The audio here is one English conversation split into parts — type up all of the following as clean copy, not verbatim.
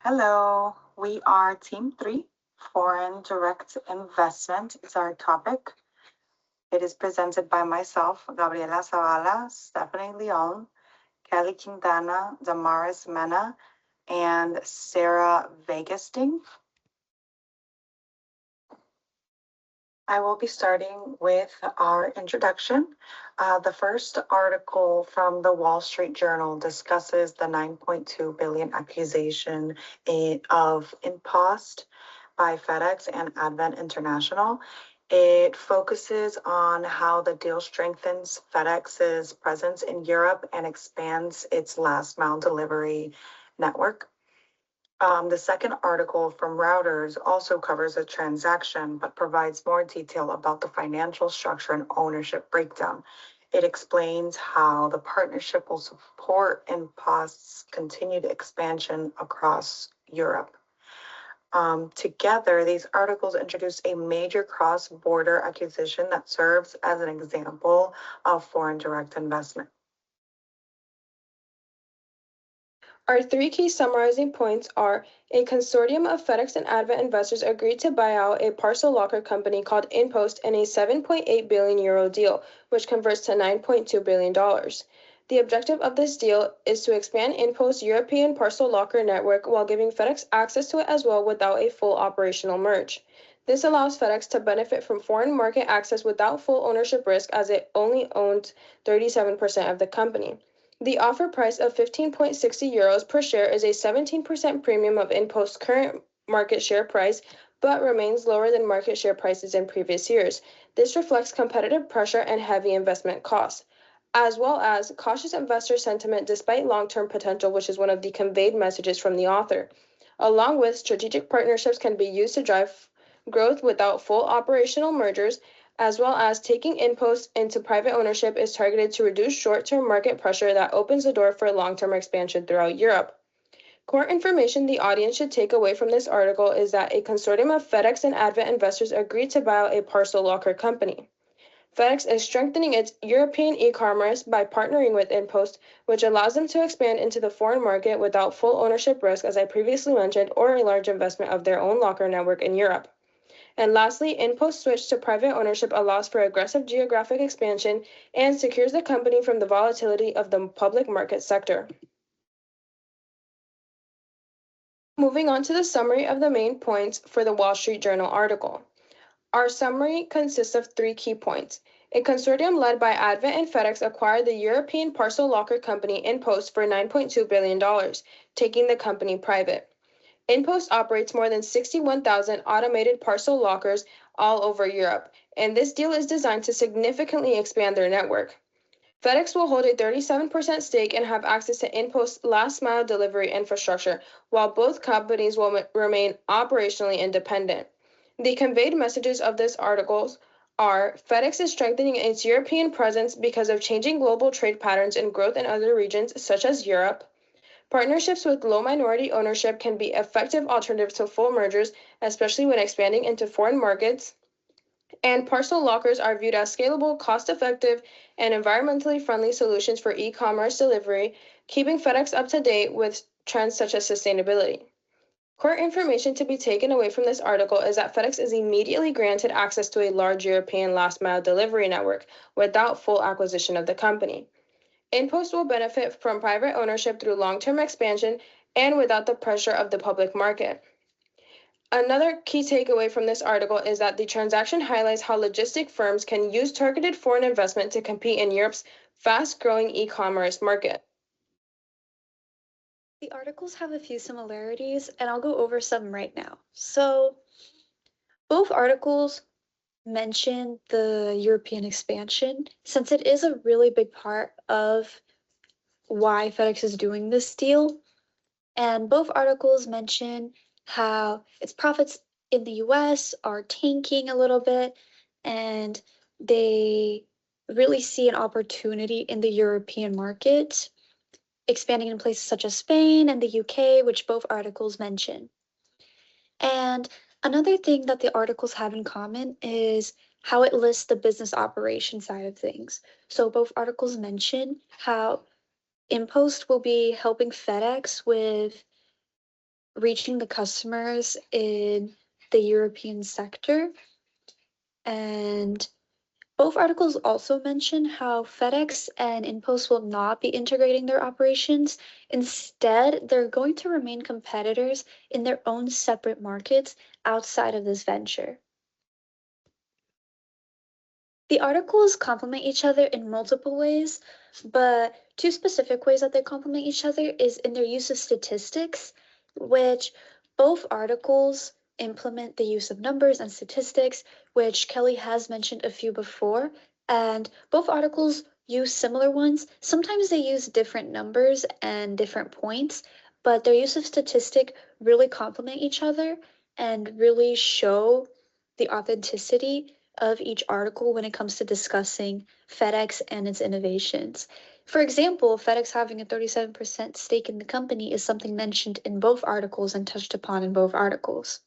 Hello, we are Team 3. Foreign direct investment is our topic. It is presented by myself, Gabriela Zavala, Stephanie Leon, Kelly Quintana, Damaris Mena, and Sarah Vegasting. I will be starting with our introduction. The first article from the Wall Street Journal discusses the 9.2 billion accusation of impost by FedEx and Advent International. It focuses on how the deal strengthens FedEx's presence in Europe and expands its last mile delivery network. The second article from Reuters also covers the transaction, but provides more detail about the financial structure and ownership breakdown. It explains how the partnership will support InPost's continued expansion across Europe. Together, these articles introduce a major cross-border acquisition that serves as an example of foreign direct investment. Our three key summarizing points are: a consortium of FedEx and Advent investors agreed to buy out a parcel locker company called InPost in a 7.8 billion euro deal, which converts to $9.2 billion. The objective of this deal is to expand InPost's European parcel locker network while giving FedEx access to it as well without a full operational merge. This allows FedEx to benefit from foreign market access without full ownership risk, as it only owns 37% of the company. The offer price of 15.60 euros per share is a 17% premium of InPost's current market share price, but remains lower than market share prices in previous years. This reflects competitive pressure and heavy investment costs, as well as cautious investor sentiment despite long-term potential, which is one of the conveyed messages from the author. Along with strategic partnerships can be used to drive growth without full operational mergers, as well as taking InPost into private ownership is targeted to reduce short-term market pressure that opens the door for long-term expansion throughout Europe. Core information the audience should take away from this article is that a consortium of FedEx and Advent investors agreed to buy out a parcel locker company. FedEx is strengthening its European e-commerce by partnering with InPost, which allows them to expand into the foreign market without full ownership risk, as I previously mentioned, or a large investment of their own locker network in Europe. And lastly, InPost's switch to private ownership allows for aggressive geographic expansion and secures the company from the volatility of the public market sector. Moving on to the summary of the main points for the Wall Street Journal article. Our summary consists of three key points. A consortium led by Advent and FedEx acquired the European parcel locker company InPost for $9.2 billion, taking the company private. InPost operates more than 61,000 automated parcel lockers all over Europe, and this deal is designed to significantly expand their network. FedEx will hold a 37% stake and have access to InPost's last-mile delivery infrastructure, while both companies will remain operationally independent. The conveyed messages of this article are: FedEx is strengthening its European presence because of changing global trade patterns and growth in other regions, such as Europe. Partnerships with low minority ownership can be effective alternatives to full mergers, especially when expanding into foreign markets. And parcel lockers are viewed as scalable, cost-effective, and environmentally friendly solutions for e-commerce delivery, keeping FedEx up to date with trends such as sustainability. Core information to be taken away from this article is that FedEx is immediately granted access to a large European last-mile delivery network without full acquisition of the company. InPost will benefit from private ownership through long-term expansion and without the pressure of the public market. Another key takeaway from this article is that the transaction highlights how logistic firms can use targeted foreign investment to compete in Europe's fast-growing e-commerce market. The articles have a few similarities, and I'll go over some right now. So, both articles mention the European expansion, since it is a really big part of why FedEx is doing this deal. And both articles mention how its profits in the US are tanking a little bit, and they really see an opportunity in the European market, expanding in places such as Spain and the UK, which both articles mention. And another thing that the articles have in common is how it lists the business operation side of things. So both articles mention how InPost will be helping FedEx with reaching the customers in the European sector. And both articles also mention how FedEx and InPost will not be integrating their operations. Instead, they're going to remain competitors in their own separate markets outside of this venture. The articles complement each other in multiple ways, but two specific ways that they complement each other is in their use of statistics, which both articles implement the use of numbers and statistics, which Kelly has mentioned a few before, and both articles use similar ones. Sometimes they use different numbers and different points, but their use of statistic really complement each other and really show the authenticity of each article when it comes to discussing FedEx and its innovations. For example, FedEx having a 37% stake in the company is something mentioned in both articles and touched upon in both articles.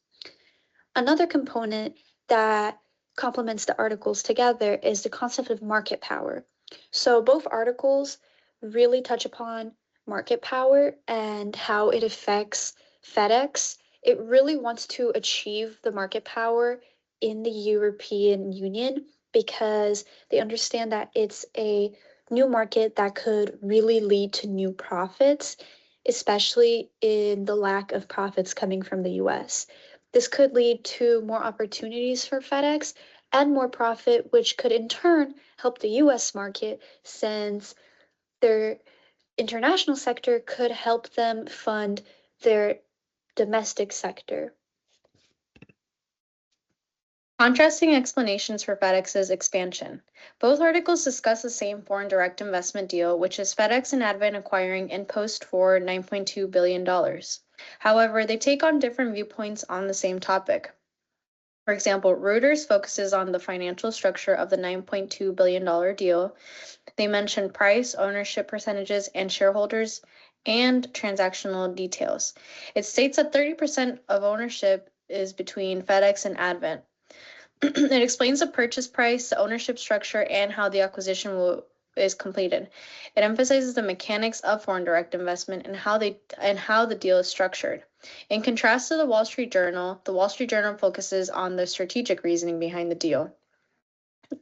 Another component that complements the articles together is the concept of market power. So both articles really touch upon market power and how it affects FedEx. It really wants to achieve the market power in the European Union because they understand that it's a new market that could really lead to new profits, especially in the lack of profits coming from the US. This could lead to more opportunities for FedEx and more profit, which could in turn help the US market since their international sector could help them fund their domestic sector. Contrasting explanations for FedEx's expansion. Both articles discuss the same foreign direct investment deal, which is FedEx and Advent acquiring InPost for $9.2 billion. However, they take on different viewpoints on the same topic. For example, Reuters focuses on the financial structure of the $9.2 billion deal. They mention price, ownership percentages, and shareholders and transactional details. It states that 30% of ownership is between FedEx and Advent. It explains the purchase price, the ownership structure, and how the acquisition is completed. It emphasizes the mechanics of foreign direct investment and how the deal is structured. In contrast to the Wall Street Journal focuses on the strategic reasoning behind the deal.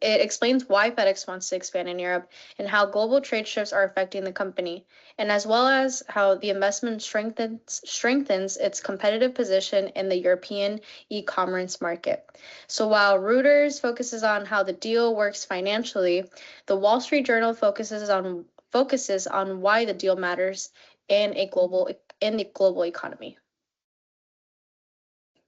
It explains why FedEx wants to expand in Europe and how global trade shifts are affecting the company, and as well as how the investment strengthens its competitive position in the European e-commerce market. So while Reuters focuses on how the deal works financially, the Wall Street Journal focuses on why the deal matters in the global economy.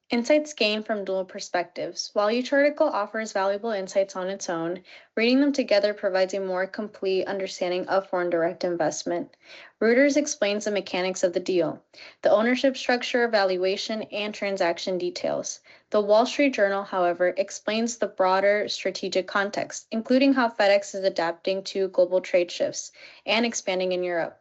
Insights gained from dual perspectives. While each article offers valuable insights on its own, reading them together provides a more complete understanding of foreign direct investment. Reuters explains the mechanics of the deal, the ownership structure, valuation, and transaction details. The Wall Street Journal, however, explains the broader strategic context, including how FedEx is adapting to global trade shifts and expanding in Europe.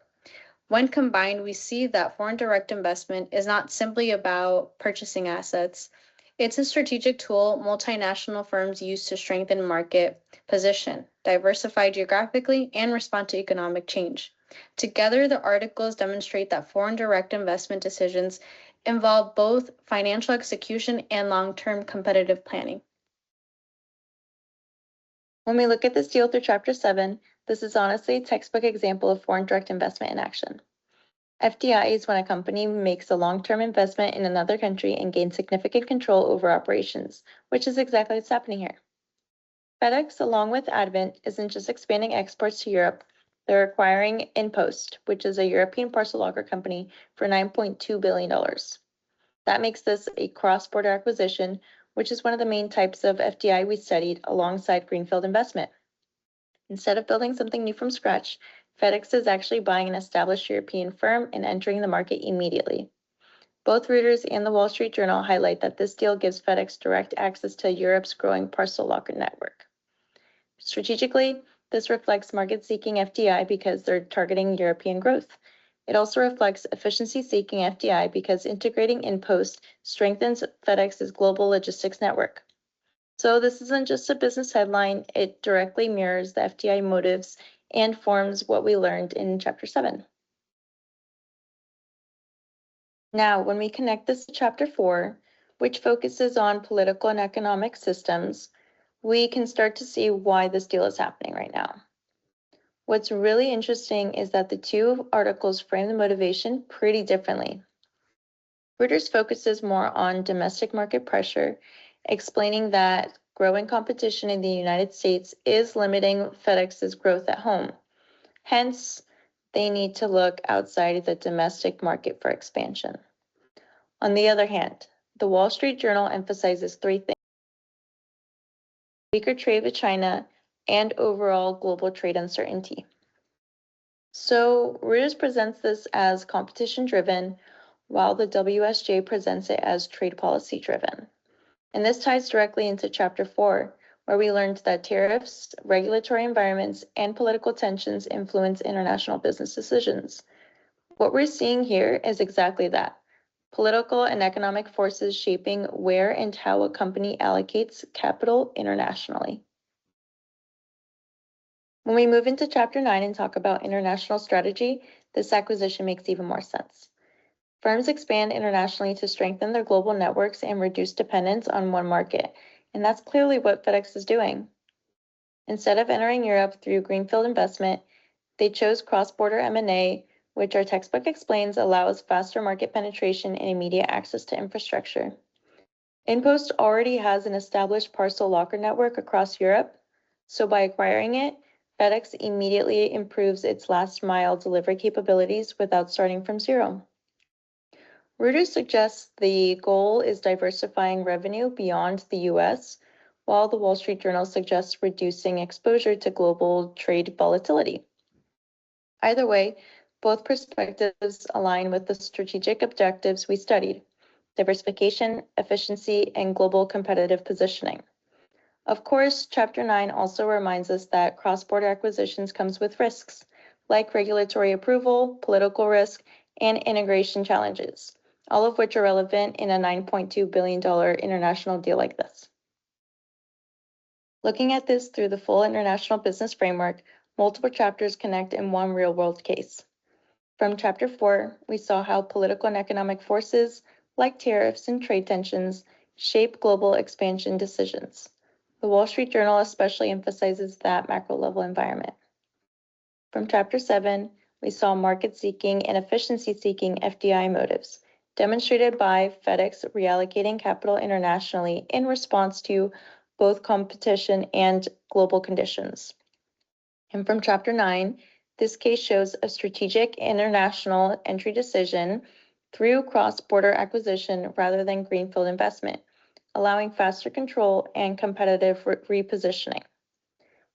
When combined, we see that foreign direct investment is not simply about purchasing assets. It's a strategic tool multinational firms use to strengthen market position, diversify geographically, and respond to economic change. Together, the articles demonstrate that foreign direct investment decisions involve both financial execution and long-term competitive planning. When we look at this deal through Chapter 7, this is honestly a textbook example of foreign direct investment in action. FDI is when a company makes a long-term investment in another country and gains significant control over operations, which is exactly what's happening here. FedEx, along with Advent, isn't just expanding exports to Europe, they're acquiring InPost, which is a European parcel locker company, for $9.2 billion. That makes this a cross-border acquisition, which is one of the main types of FDI we studied alongside greenfield investment. Instead of building something new from scratch, FedEx is actually buying an established European firm and entering the market immediately. Both Reuters and the Wall Street Journal highlight that this deal gives FedEx direct access to Europe's growing parcel locker network. Strategically, this reflects market-seeking FDI because they're targeting European growth. It also reflects efficiency-seeking FDI because integrating InPost strengthens FedEx's global logistics network. So this isn't just a business headline, it directly mirrors the FDI motives and forms what we learned in Chapter 7. Now, when we connect this to Chapter 4, which focuses on political and economic systems, we can start to see why this deal is happening right now. What's really interesting is that the two articles frame the motivation pretty differently. Reuters focuses more on domestic market pressure, explaining that growing competition in the United States is limiting FedEx's growth at home. Hence, they need to look outside the domestic market for expansion. On the other hand, the Wall Street Journal emphasizes three things: weaker trade with China and overall global trade uncertainty. So Reuters presents this as competition-driven, while the WSJ presents it as trade policy-driven. And this ties directly into Chapter 4, where we learned that tariffs, regulatory environments, and political tensions influence international business decisions. What we're seeing here is exactly that: political and economic forces shaping where and how a company allocates capital internationally. When we move into Chapter 9 and talk about international strategy, this acquisition makes even more sense. Firms expand internationally to strengthen their global networks and reduce dependence on one market, and that's clearly what FedEx is doing. Instead of entering Europe through greenfield investment, they chose cross-border M&A, which our textbook explains allows faster market penetration and immediate access to infrastructure. InPost already has an established parcel locker network across Europe, so by acquiring it, FedEx immediately improves its last mile delivery capabilities without starting from zero. Reuters suggests the goal is diversifying revenue beyond the US, while the Wall Street Journal suggests reducing exposure to global trade volatility. Either way, both perspectives align with the strategic objectives we studied: diversification, efficiency, and global competitive positioning. Of course, Chapter 9 also reminds us that cross-border acquisitions comes with risks, like regulatory approval, political risk, and integration challenges, all of which are relevant in a $9.2 billion international deal like this. Looking at this through the full international business framework, multiple chapters connect in one real-world case. From Chapter 4, we saw how political and economic forces, like tariffs and trade tensions, shape global expansion decisions. The Wall Street Journal especially emphasizes that macro-level environment. From Chapter 7, we saw market-seeking and efficiency-seeking FDI motives, demonstrated by FedEx reallocating capital internationally in response to both competition and global conditions. And from Chapter 9, this case shows a strategic international entry decision through cross-border acquisition rather than greenfield investment, allowing faster control and competitive repositioning.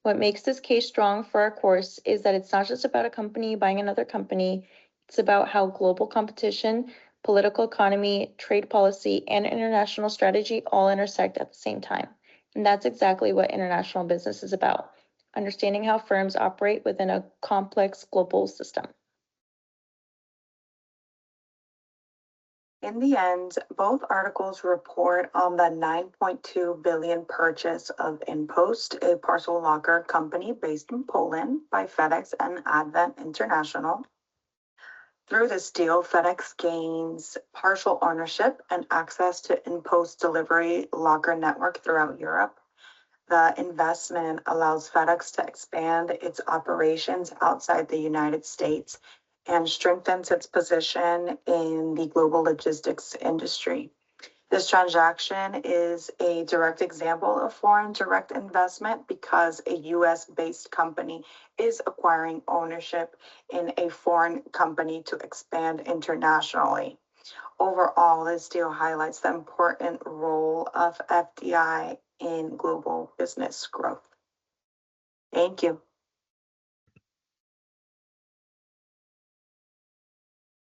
What makes this case strong for our course is that it's not just about a company buying another company, it's about how global competition, political economy, trade policy, and international strategy all intersect at the same time. And that's exactly what international business is about: understanding how firms operate within a complex global system. In the end, both articles report on the $9.2 billion purchase of InPost, a parcel locker company based in Poland by FedEx and Advent International. Through this deal, FedEx gains partial ownership and access to InPost delivery locker network throughout Europe. The investment allows FedEx to expand its operations outside the United States and strengthens its position in the global logistics industry. This transaction is a direct example of foreign direct investment because a US-based company is acquiring ownership in a foreign company to expand internationally. Overall, this deal highlights the important role of FDI in global business growth. Thank you.